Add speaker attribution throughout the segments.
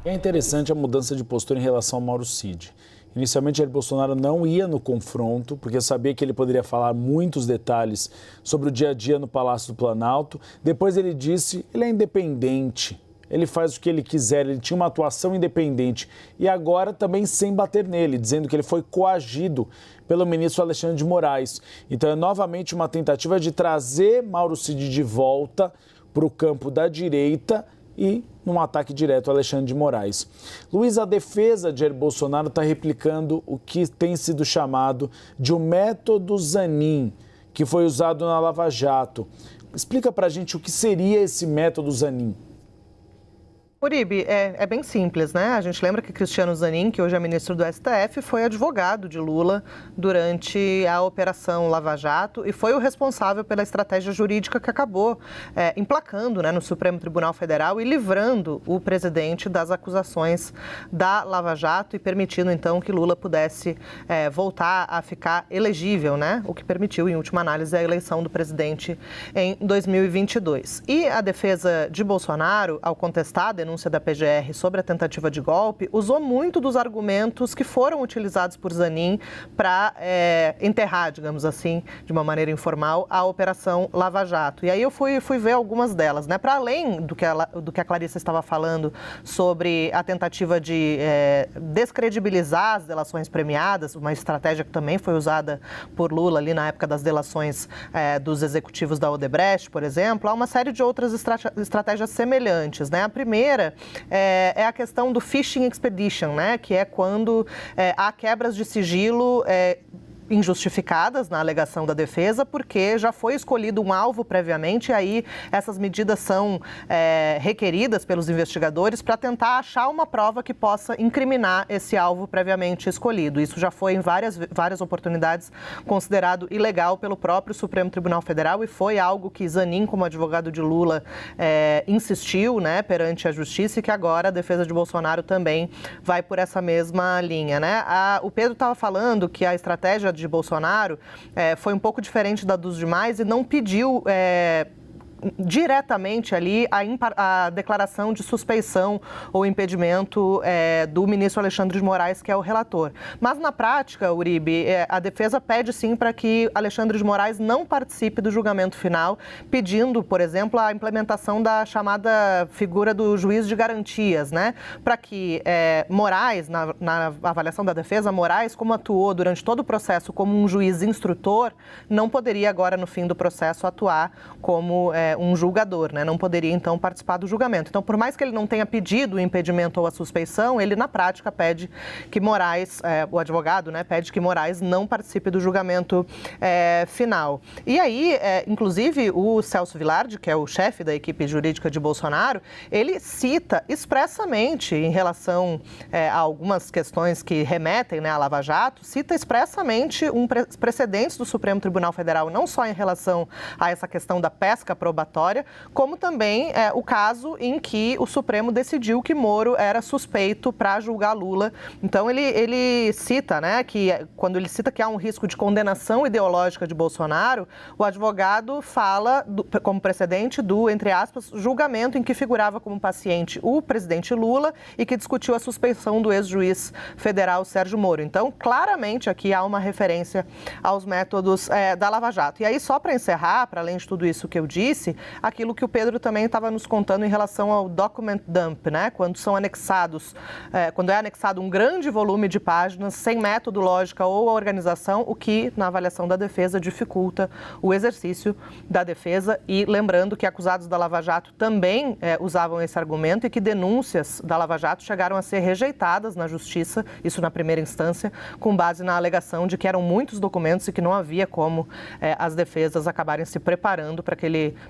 Speaker 1: É interessante a mudança de postura em relação ao Mauro Cid. Inicialmente, Jair Bolsonaro não ia no confronto, porque sabia que ele poderia falar muitos detalhes sobre o dia a dia no Palácio do Planalto. Depois ele disse que ele é independente, ele faz o que ele quiser, ele tinha uma atuação independente. E agora também sem bater nele, dizendo que ele foi coagido pelo ministro Alexandre de Moraes. Então é novamente uma tentativa de trazer Mauro Cid de volta para o campo da direita e num ataque direto a Alexandre de Moraes. Luiz, a defesa de Jair Bolsonaro está replicando o que tem sido chamado de um método Zanin, que foi usado na Lava Jato. Explica para a gente o que seria esse método Zanin.
Speaker 2: Uribe, é bem simples, né? A gente lembra que Cristiano Zanin, que hoje é ministro do STF, foi advogado de Lula durante a Operação Lava Jato e foi o responsável pela estratégia jurídica que acabou emplacando, né, no Supremo Tribunal Federal e livrando o presidente das acusações da Lava Jato e permitindo, então, que Lula pudesse voltar a ficar elegível, né? O que permitiu, em última análise, a eleição do presidente em 2022. E a defesa de Bolsonaro, ao contestar a denúncia da PGR sobre a tentativa de golpe, usou muito dos argumentos que foram utilizados por Zanin para enterrar, digamos assim, de uma maneira informal, a Operação Lava Jato. E aí eu fui ver algumas delas, né? Para além do que a Clarissa estava falando sobre a tentativa de descredibilizar as delações premiadas, uma estratégia que também foi usada por Lula ali na época das delações dos executivos da Odebrecht, por exemplo, há uma série de outras estratégias semelhantes, né? A primeira é a questão do Fishing Expedition, né? Que é quando há quebras de sigilo injustificadas na alegação da defesa, porque já foi escolhido um alvo previamente e aí essas medidas são requeridas pelos investigadores para tentar achar uma prova que possa incriminar esse alvo previamente escolhido. Isso já foi em várias oportunidades considerado ilegal pelo próprio Supremo Tribunal Federal e foi algo que Zanin, como advogado de Lula, insistiu, né, perante a justiça e que agora a defesa de Bolsonaro também vai por essa mesma linha, né? O Pedro estava falando que a estratégia de Bolsonaro foi um pouco diferente da dos demais e não pediu diretamente ali a declaração de suspeição ou impedimento do ministro Alexandre de Moraes, que é o relator. Mas, na prática, Uribe, a defesa pede sim para que Alexandre de Moraes não participe do julgamento final, pedindo, por exemplo, a implementação da chamada figura do juiz de garantias, né? Para que Moraes, na avaliação da defesa, Moraes, como atuou durante todo o processo como um juiz instrutor, não poderia agora, no fim do processo, atuar como um julgador, né? Não poderia, então, participar do julgamento. Então, por mais que ele não tenha pedido o impedimento ou a suspeição, ele, na prática, pede que Moraes, o advogado, né, pede que Moraes não participe do julgamento final. E aí, inclusive, o Celso Vilardi, que é o chefe da equipe jurídica de Bolsonaro, ele cita expressamente, em relação a algumas questões que remetem, né, à Lava Jato, cita expressamente precedentes do Supremo Tribunal Federal, não só em relação a essa questão da pesca probatória, como também o caso em que o Supremo decidiu que Moro era suspeito para julgar Lula. Então, ele cita, né, que quando ele cita que há um risco de condenação ideológica de Bolsonaro, o advogado fala, como precedente, do, entre aspas, julgamento em que figurava como paciente o presidente Lula e que discutiu a suspeição do ex-juiz federal Sérgio Moro. Então, claramente, aqui há uma referência aos métodos da Lava Jato. E aí, só para encerrar, para além de tudo isso que eu disse, aquilo que o Pedro também estava nos contando em relação ao document dump, né? Quando é anexado um grande volume de páginas sem método, lógica ou organização, o que, na avaliação da defesa, dificulta o exercício da defesa. E lembrando que acusados da Lava Jato também usavam esse argumento e que denúncias da Lava Jato chegaram a ser rejeitadas na justiça, isso na primeira instância, com base na alegação de que eram muitos documentos e que não havia como as defesas acabarem se preparando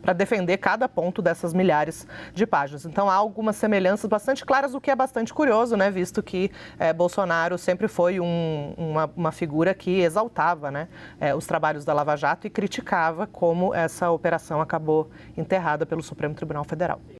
Speaker 2: para defender cada ponto dessas milhares de páginas. Então, há algumas semelhanças bastante claras, o que é bastante curioso, né, visto que Bolsonaro sempre foi uma figura que exaltava, né, os trabalhos da Lava Jato e criticava como essa operação acabou enterrada pelo Supremo Tribunal Federal.